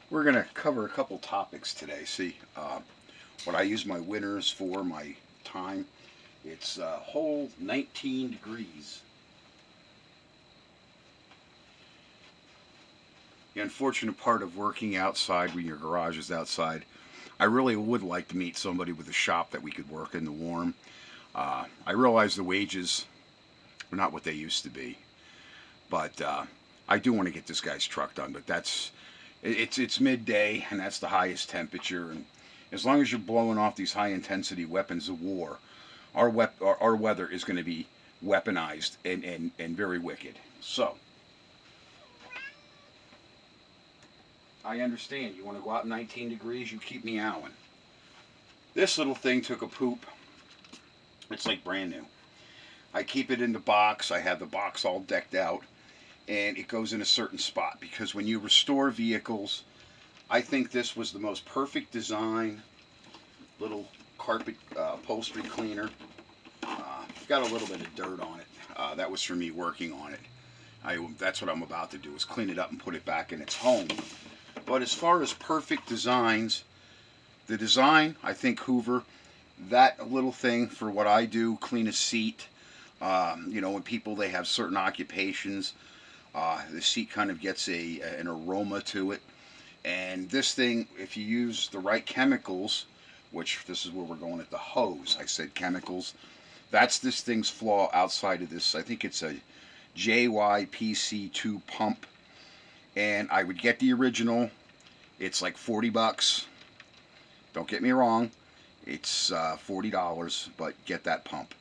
We're going to cover a couple topics today. See, what I use my winters for, my time, it's a whole 19 degrees. The unfortunate part of working outside when your garage is outside, I really would like to meet somebody with a shop that we could work in the warm. I realize the wages are not what they used to be, but I do want to get this guy's truck done. But it's midday, and that's the highest temperature. And as long as you're blowing off these high intensity weapons of war, our weather is going to be weaponized and very wicked. So I understand you want to go out in 19 degrees, you keep me out. This little thing took a poop. It's like brand new. I keep it in the box. I have the box all decked out, and it goes in a certain spot because when you restore vehicles, I think this was the most perfect design. Little carpet upholstery cleaner. Got a little bit of dirt on it. That was for me working on it. That's what I'm about to do, is clean it up and put it back in its home. But as far as perfect designs, the design, I think Hoover, that little thing for what I do, clean a seat. When people, they have certain occupations, the seat kind of gets an aroma to it. And this thing, if you use the right chemicals, which this is where we're going at the hose, I said chemicals, that's this thing's flaw outside of this. I think it's a JYPC2 pump. And I would get the original. It's like $40. Don't get me wrong. It's $40, but get that pump.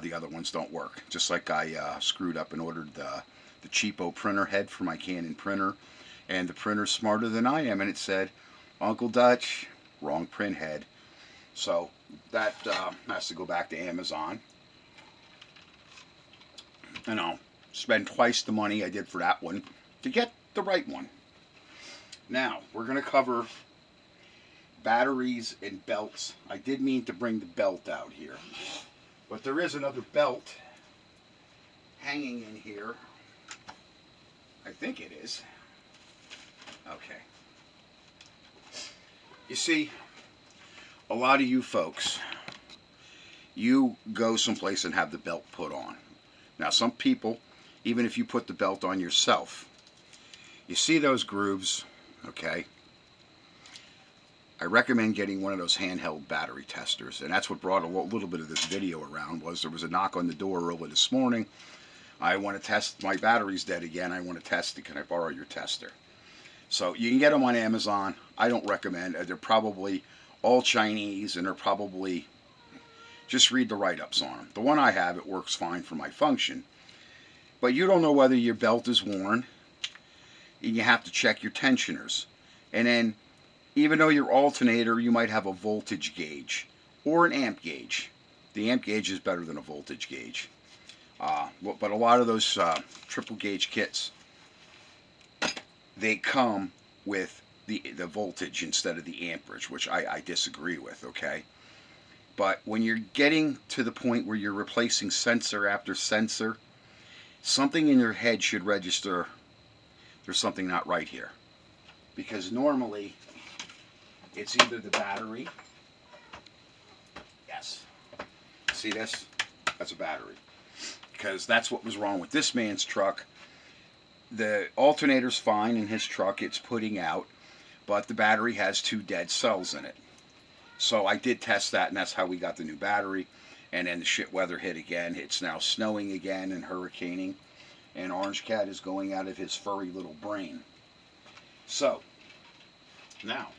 The other ones don't work. Just like I screwed up and ordered the cheapo printer head for my Canon printer. And the printer's smarter than I am. And it said, Uncle Dutch, wrong print head. So that has to go back to Amazon. And I'll spend twice the money I did for that one to get the right one. Now, we're going to cover batteries and belts. I did mean to bring the belt out here, but there is another belt hanging in here. I think it is. Okay. You see, a lot of you folks, you go someplace and have the belt put on. Now, some people, even if you put the belt on yourself, you see those grooves, okay? I recommend getting one of those handheld battery testers, and that's what brought a little bit of this video around. Was there was a knock on the door early this morning. I want to test, my battery's dead again. I want to test it. Can I borrow your tester? So you can get them on Amazon. I don't recommend. They're probably all Chinese, and they're probably, just read the write-ups on them. The one I have, it works fine for my function. But you don't know whether your belt is worn, and you have to check your tensioners. And then, even though your alternator, you might have a voltage gauge or an amp gauge. The amp gauge is better than a voltage gauge. But a lot of those triple gauge kits, they come with the voltage instead of the amperage, which I disagree with, okay? But when you're getting to the point where you're replacing sensor after sensor, something in your head should register there's something not right here. Because normally, it's either the battery. Yes. See this? That's a battery. Because that's what was wrong with this man's truck. The alternator's fine in his truck. It's putting out. But the battery has 2 dead cells in it. So I did test that, and that's how we got the new battery. And then the shit weather hit again. It's now snowing again and hurricaning. And Orange Cat is going out of his furry little brain. So, now,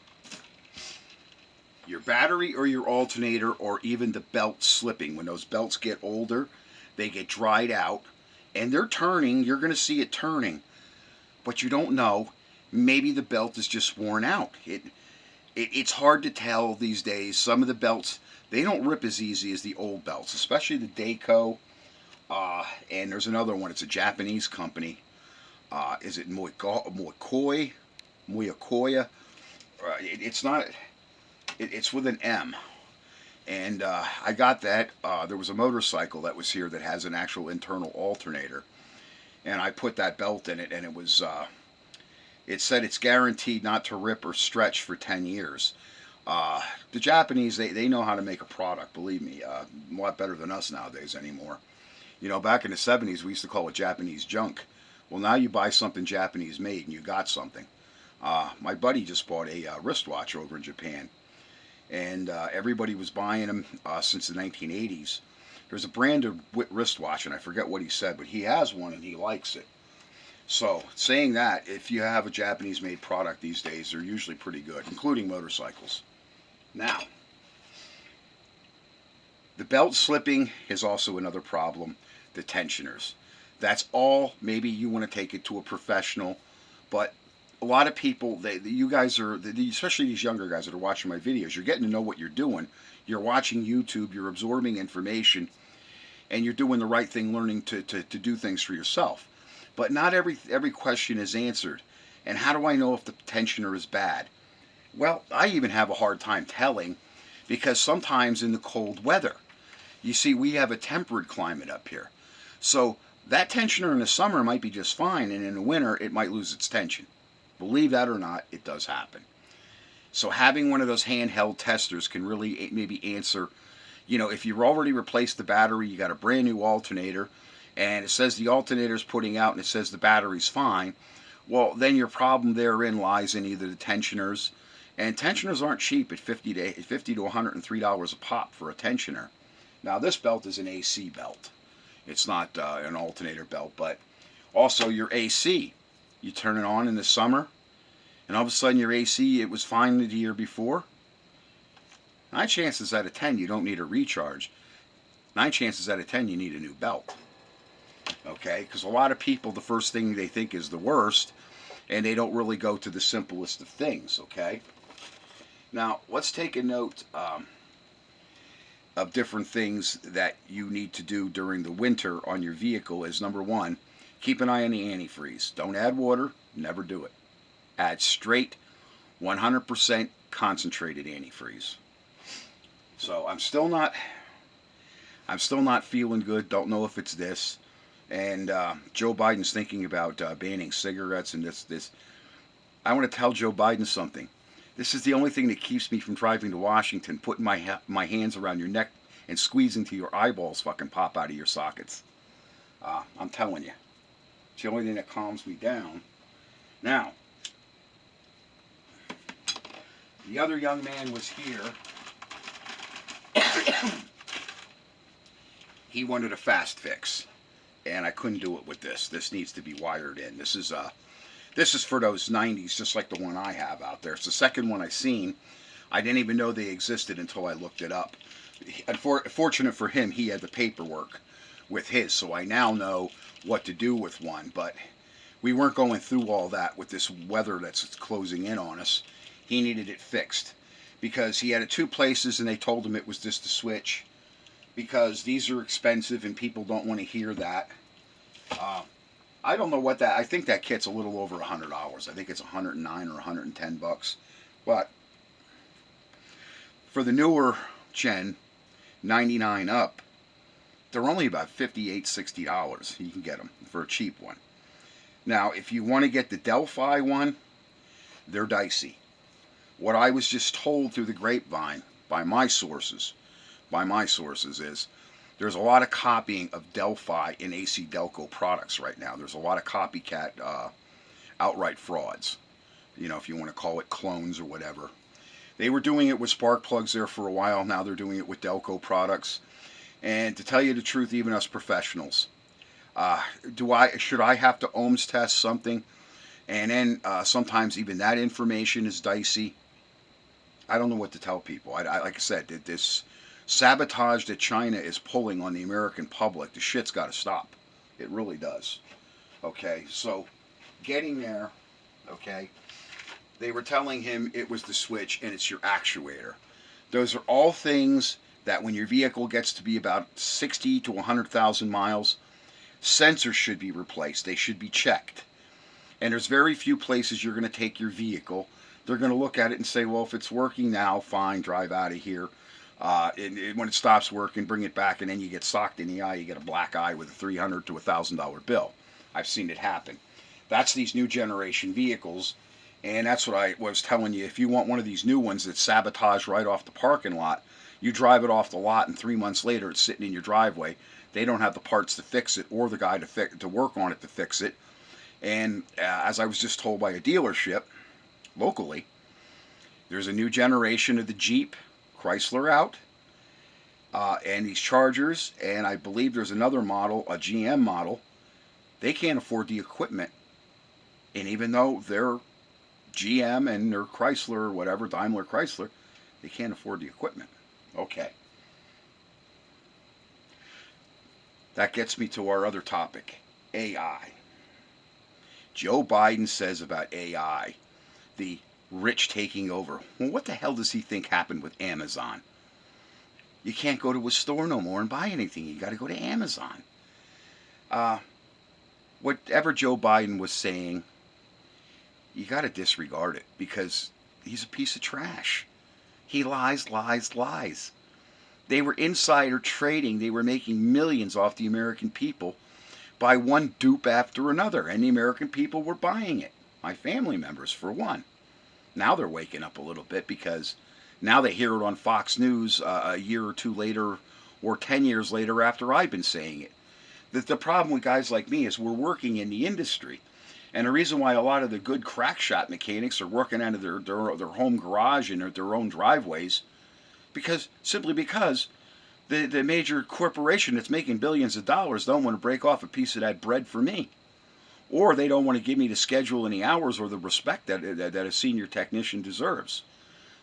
your battery or your alternator or even the belt slipping, when those belts get older, they get dried out, and they're turning, you're going to see it turning, but you don't know, maybe the belt is just worn out. It's hard to tell these days. Some of the belts, they don't rip as easy as the old belts, especially the Dayco. And there's another one. It's a Japanese company. Is it Muakoya? It's not. It's with an M. And I got that. There was a motorcycle that was here that has an actual internal alternator, and I put that belt in it, and it was It said it's guaranteed not to rip or stretch for 10 years. Uh, the Japanese, they know how to make a product, believe me, a lot better than us nowadays anymore. You know, back in the 70s, we used to call it Japanese junk. Well, now you buy something Japanese made and you got something. My buddy just bought a wristwatch over in Japan, and everybody was buying them since the 1980s. There's a brand of wristwatch, and I forget what he said, but he has one and he likes it. So, saying that, if you have a Japanese made product these days, they're usually pretty good, including motorcycles. Now, the belt slipping is also another problem. The tensioners. That's all. Maybe you want to take it to a professional, but a lot of people, you guys are, especially these younger guys that are watching my videos, you're getting to know what you're doing. You're watching YouTube, you're absorbing information, and you're doing the right thing, learning to do things for yourself. But not every question is answered. And how do I know if the tensioner is bad? Well, I even have a hard time telling, because sometimes in the cold weather, you see, we have a temperate climate up here. So that tensioner in the summer might be just fine, and in the winter it might lose its tension. Believe that or not, it does happen. So having one of those handheld testers can really maybe answer, you know, if you've already replaced the battery, you got a brand new alternator, and it says the alternator's putting out and it says the battery's fine, well, then your problem therein lies in either the tensioners, and tensioners aren't cheap at $50 to $103 a pop for a tensioner. Now this belt is an AC belt. It's not an alternator belt, but also your AC. You turn it on in the summer, and all of a sudden your AC, it was fine the year before. 9 chances out of 10 you don't need a recharge. 9 chances out of 10 you need a new belt. Okay, because a lot of people, the first thing they think is the worst, and they don't really go to the simplest of things. Okay, now let's take a note of different things that you need to do during the winter on your vehicle. Is number one, keep an eye on the antifreeze. Don't add water, never do it. Add straight 100% concentrated antifreeze. So I'm still not feeling good. Don't know if it's this. And Joe Biden's thinking about banning cigarettes and this. I want to tell Joe Biden something. This is the only thing that keeps me from driving to Washington, putting my hands around your neck and squeezing till your eyeballs fucking pop out of your sockets. I'm telling you. It's the only thing that calms me down. Now, the other young man was here. He wanted a fast fix, and I couldn't do it with this. This needs to be wired in. This is for those 90s, just like the one I have out there. It's the second one I seen. I didn't even know they existed until I looked it up. Fortunate for him, he had the paperwork with his, so I now know what to do with one. But we weren't going through all that with this weather that's closing in on us. He needed it fixed because he had it 2 places, and they told him it was just the switch, because these are expensive and people don't want to hear that. I don't know what that. I think that kit's a little over $100. I think it's $109 or $110. But for the newer Gen 99 up, they're only about $58, $60. You can get them for a cheap one. Now, if you want to get the Delphi one, they're dicey. What I was just told through the grapevine by my sources is there's a lot of copying of Delphi and AC Delco products right now. There's a lot of copycat outright frauds, you know, if you want to call it clones or whatever. They were doing it with spark plugs there for a while. Now they're doing it with Delco products. And to tell you the truth, even us professionals, should I have to ohms test something? And then sometimes even that information is dicey. I don't know what to tell people. Like I said, this sabotage that China is pulling on the American public, the shit's got to stop. It really does. Okay, so getting there, okay, they were telling him it was the switch and it's your actuator. Those are all things that when your vehicle gets to be about 60 to 100,000 miles, sensors should be replaced. They should be checked. And there's very few places you're going to take your vehicle. They're going to look at it and say, well, if it's working now, fine, drive out of here. When it stops working, bring it back, and then you get socked in the eye. You get a black eye with a $300 to $1,000 bill. I've seen it happen. That's these new generation vehicles. And that's what I was telling you. If you want one of these new ones that's sabotaged right off the parking lot, you drive it off the lot, and 3 months later it's sitting in your driveway. They don't have the parts to fix it or the guy to work on it to fix it. And as I was just told by a dealership locally, there's a new generation of the Jeep Chrysler out, and these Chargers, and I believe there's another model, a GM model. They can't afford the equipment, and even though they're GM and they're Chrysler or whatever, Daimler Chrysler, they can't afford the equipment. Okay. That gets me to our other topic, AI. Joe Biden says about AI, the rich taking over. Well, what the hell does he think happened with Amazon? You can't go to a store no more and buy anything. You got to go to Amazon. Whatever Joe Biden was saying, you got to disregard it because he's a piece of trash. He lies, lies, lies. They were insider trading. They were making millions off the American people by one dupe after another, and the American people were buying it. My family members, for one. Now they're waking up a little bit because now they hear it on Fox News a year or two later or 10 years later after I've been saying it. The problem with guys like me is we're working in the industry. And the reason why a lot of the good crack shop mechanics are working out of their home garage and their own driveways, simply because the major corporation that's making billions of dollars don't want to break off a piece of that bread for me. Or they don't want to give me the schedule and the hours or the respect that a senior technician deserves.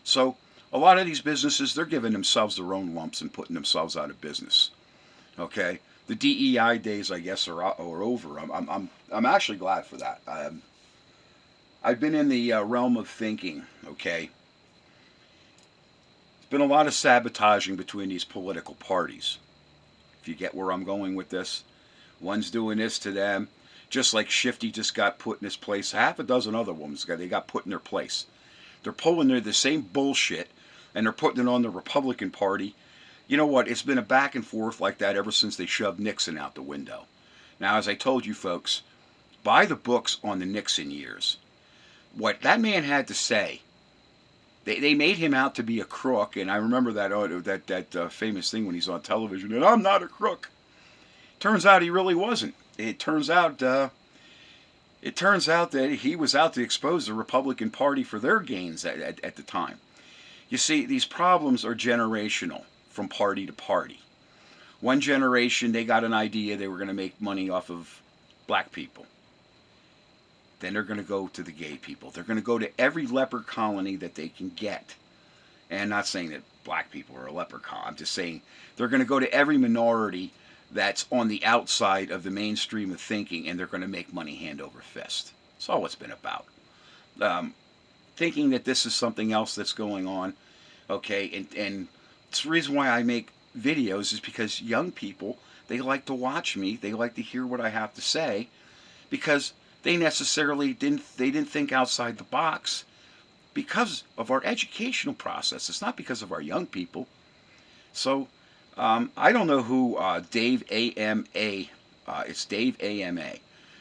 So a lot of these businesses, they're giving themselves their own lumps and putting themselves out of business. Okay? The DEI days, I guess, are over. I'm actually glad for that. I've been in the realm of thinking, okay? There's been a lot of sabotaging between these political parties. If you get where I'm going with this. One's doing this to them. Just like Shifty just got put in his place. Half a dozen other women, they got put in their place. They're pulling the same bullshit, and they're putting it on the Republican Party. You know what? It's been a back and forth like that ever since they shoved Nixon out the window. Now, as I told you folks, buy the books on the Nixon years. What that man had to say, they made him out to be a crook, and I remember that famous thing when he's on television, and I'm not a crook. Turns out he really wasn't. It turns out that he was out to expose the Republican Party for their gains at the time. You see, these problems are generational from party to party. One generation, they got an idea they were going to make money off of black people. Then they're going to go to the gay people. They're going to go to every leper colony that they can get. And I'm not saying that black people are a leper colony. I'm just saying they're going to go to every minority that's on the outside of the mainstream of thinking, and they're going to make money hand over fist. That's all it's been about. Thinking that this is something else that's going on, okay, and it's the reason why I make videos is because young people, they like to watch me, they like to hear what I have to say, because they necessarily didn't think outside the box because of our educational process. It's not because of our young people. So I don't know who Dave AMA. It's Dave AMA.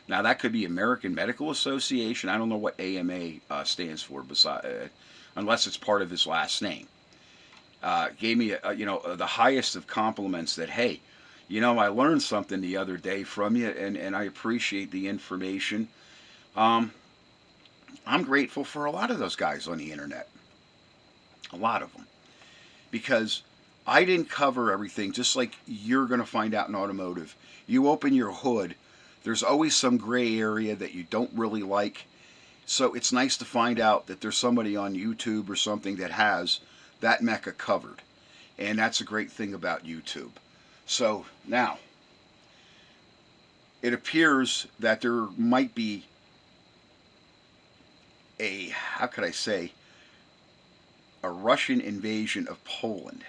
Now that could be American Medical Association. I don't know what AMA stands for, unless it's part of his last name. Gave me the highest of compliments that, hey, I learned something the other day from you, and I appreciate the information. I'm grateful for a lot of those guys on the internet. A lot of them. Because I didn't cover everything, just like you're going to find out in automotive. You open your hood, there's always some gray area that you don't really like. So it's nice to find out that there's somebody on YouTube or something that has that mecca covered. And that's a great thing about YouTube. So now, it appears that there might be a Russian invasion of Poland.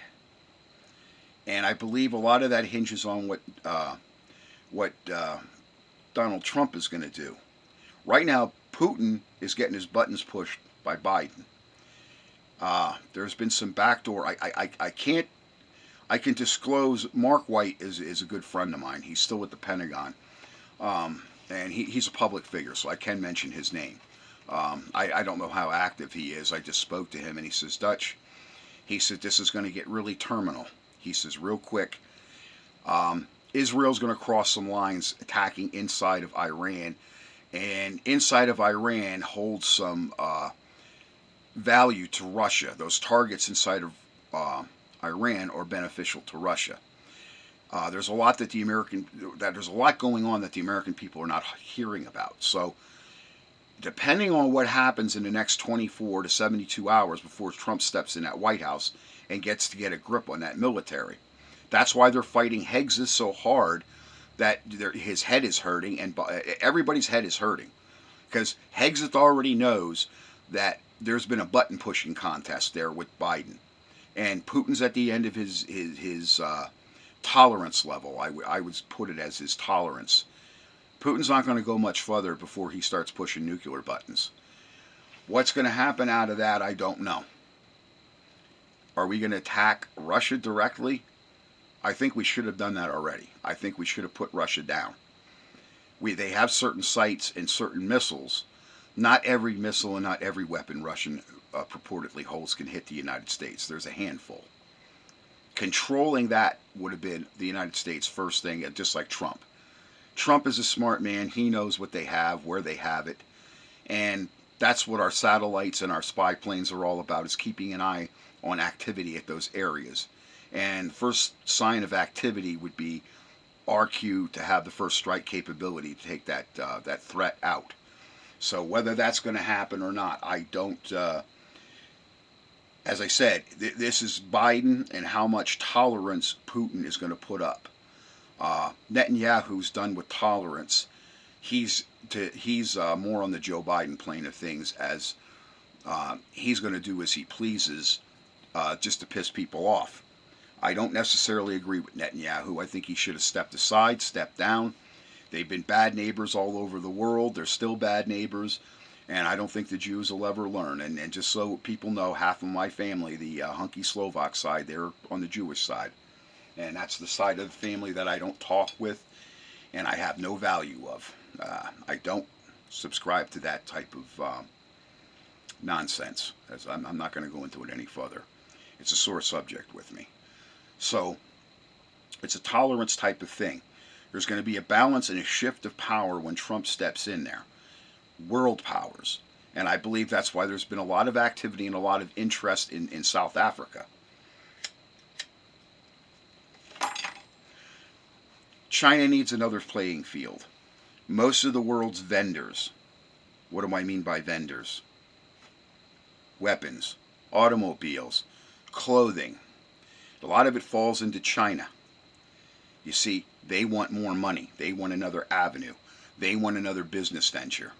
And I believe a lot of that hinges on what Donald Trump is going to do. Right now, Putin is getting his buttons pushed by Biden. There's been some backdoor. I can disclose Mark White is a good friend of mine. He's still with the Pentagon. and he's a public figure, so I can mention his name. I don't know how active he is. I just spoke to him, and he says, Dutch, he said, this is going to get really terminal. He says, real quick, Israel's going to cross some lines attacking inside of Iran, and inside of Iran holds some value to Russia. Those targets inside of Iran are beneficial to Russia. There's a lot there's a lot going on that the American people are not hearing about. So, depending on what happens in the next 24 to 72 hours before Trump steps in that White House and gets to get a grip on that military, that's why they're fighting Hegzis so hard that his head is hurting, and everybody's head is hurting, because Hegzis already knows that there's been a button pushing contest there with Biden, and Putin's at the end of his tolerance level. I would put it as his tolerance. Putin's not going to go much further before he starts pushing nuclear buttons. What's going to happen out of that, I don't know. Are we going to attack Russia directly? I think we should have done that already. I think we should have put Russia down. They have certain sites and certain missiles. Not every missile and not every weapon Russian purportedly holds can hit the United States. There's a handful. Controlling that would have been the United States' first thing, just like Trump. Trump is a smart man. He knows what they have, where they have it. And that's what our satellites and our spy planes are all about, is keeping an eye on activity at those areas. And the first sign of activity would be RQ to have the first strike capability to take that threat out. So whether that's going to happen or not, I don't. As I said, this is Biden and how much tolerance Putin is going to put up. Netanyahu's done with tolerance. He's more on the Joe Biden plane of things, as he's going to do as he pleases, just to piss people off. I don't necessarily agree with Netanyahu. I think he should have stepped aside, stepped down. They've been bad neighbors all over the world. They're still bad neighbors, and I don't think the Jews will ever learn. And just so people know, half of my family, the hunky Slovak side, they're on the Jewish side. And that's the side of the family that I don't talk with and I have no value of. I don't subscribe to that type of nonsense. As I'm not going to go into it any further. It's a sore subject with me. So it's a tolerance type of thing. There's going to be a balance and a shift of power when Trump steps in there. World powers. And I believe that's why there's been a lot of activity and a lot of interest in South Africa. China needs another playing field. Most of the world's vendors, what do I mean by vendors? Weapons, automobiles, clothing. A lot of it falls into China. You see, they want more money. They want another avenue. They want another business venture.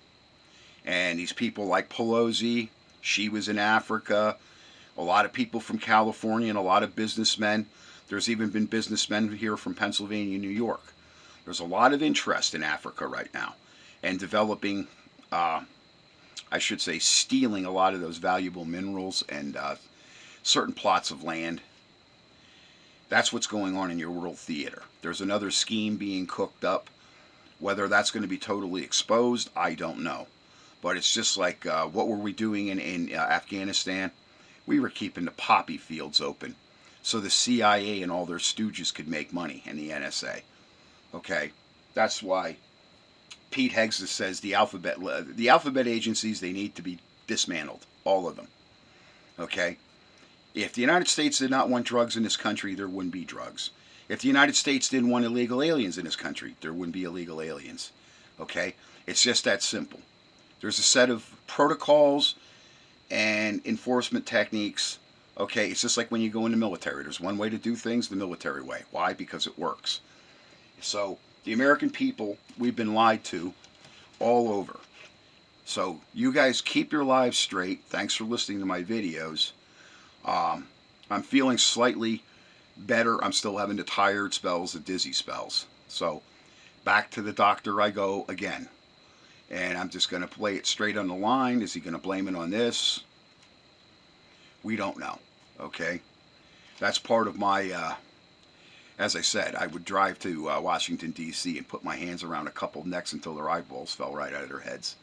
And these people like Pelosi, she was in Africa. A lot of people from California and a lot of businessmen. There's even been businessmen here from Pennsylvania, New York. There's a lot of interest in Africa right now. And developing, I should say, stealing a lot of those valuable minerals and certain plots of land. That's what's going on in your world theater. There's another scheme being cooked up. Whether that's going to be totally exposed, I don't know. But it's just like, what were we doing in Afghanistan? We were keeping the poppy fields open so the CIA and all their stooges could make money, and the NSA. Okay? That's why Pete Hegzis says the alphabet agencies, they need to be dismantled. All of them. Okay? If the United States did not want drugs in this country, there wouldn't be drugs. If the United States didn't want illegal aliens in this country, there wouldn't be illegal aliens. Okay? It's just that simple. There's a set of protocols and enforcement techniques. Okay? It's just like when you go in the military. There's one way to do things, the military way. Why? Because it works. So, the American people, we've been lied to all over. So, you guys keep your lives straight. Thanks for listening to my videos. I'm feeling slightly better. I'm still having the tired spells, the dizzy spells. So, back to the doctor I go again. And I'm just going to play it straight on the line. Is he going to blame it on this? We don't know. Okay? That's part of my As I said, I would drive to Washington, D.C. and put my hands around a couple necks until their eyeballs fell right out of their heads.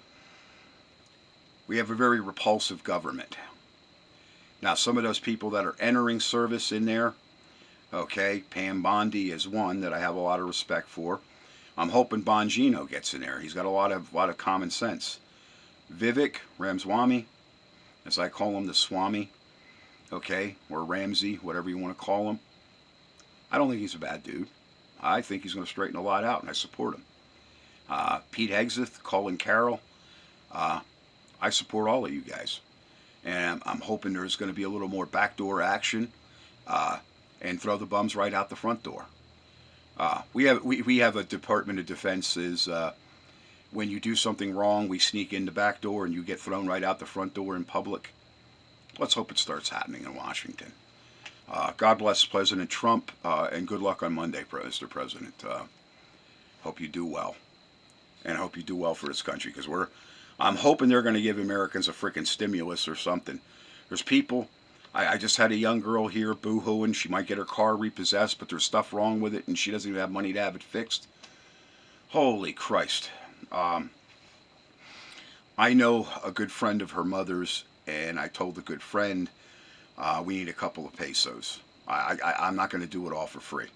We have a very repulsive government. Now, some of those people that are entering service in there, okay, Pam Bondi is one that I have a lot of respect for. I'm hoping Bongino gets in there. He's got a lot of common sense. Vivek Ramaswamy, as I call him, the Swami, okay, or Ramsey, whatever you want to call him. I don't think he's a bad dude. I think he's going to straighten a lot out, and I support him. Pete Hegseth, Colin Carroll, I support all of you guys. And I'm hoping there's going to be a little more backdoor action and throw the bums right out the front door. We have a Department of Defense is when you do something wrong, we sneak in the back door and you get thrown right out the front door in public. Let's hope it starts happening in Washington. God bless President Trump, and good luck on Monday, Mr. President. Hope you do well, and I hope you do well for this country, because I'm hoping they're going to give Americans a freaking stimulus or something. There's people. I just had a young girl here boo-hooing. She might get her car repossessed, but there's stuff wrong with it, and she doesn't even have money to have it fixed. Holy Christ. I know a good friend of her mother's, and I told the good friend, we need a couple of pesos. I'm not going to do it all for free.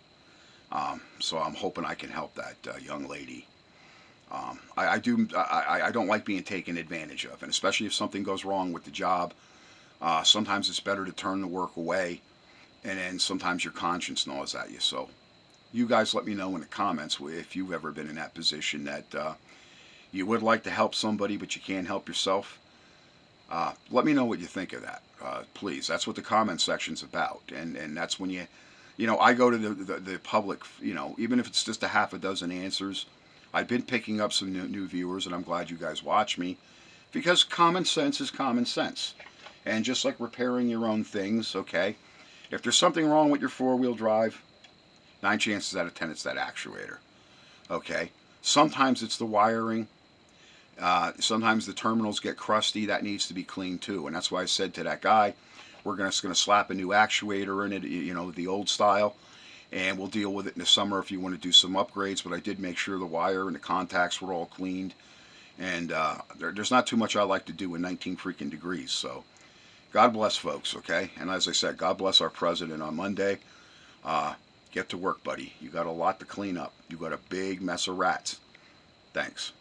So I'm hoping I can help that young lady. I don't like being taken advantage of, and especially if something goes wrong with the job. Sometimes it's better to turn the work away, and then sometimes your conscience gnaws at you. So you guys let me know in the comments if you've ever been in that position that you would like to help somebody but you can't help yourself. Let me know what you think of that, please. That's what the comment section's about, and that's when I go to the public, even if it's just a half a dozen answers. I've been picking up some new viewers, and I'm glad you guys watch me, because common sense is common sense. And just like repairing your own things, okay, if there's something wrong with your four-wheel drive, 9 chances out of 10 it's that actuator, okay? Sometimes it's the wiring. Sometimes the terminals get crusty. That needs to be cleaned too, and that's why I said to that guy, we're just going to slap a new actuator in it, the old style, and we'll deal with it in the summer if you want to do some upgrades. But I did make sure the wire and the contacts were all cleaned, and there's not too much I like to do in 19 freaking degrees. So God bless, folks, okay? And as I said, God bless our president on Monday. Get to work, buddy. You got a lot to clean up. You got a big mess of rats. Thanks.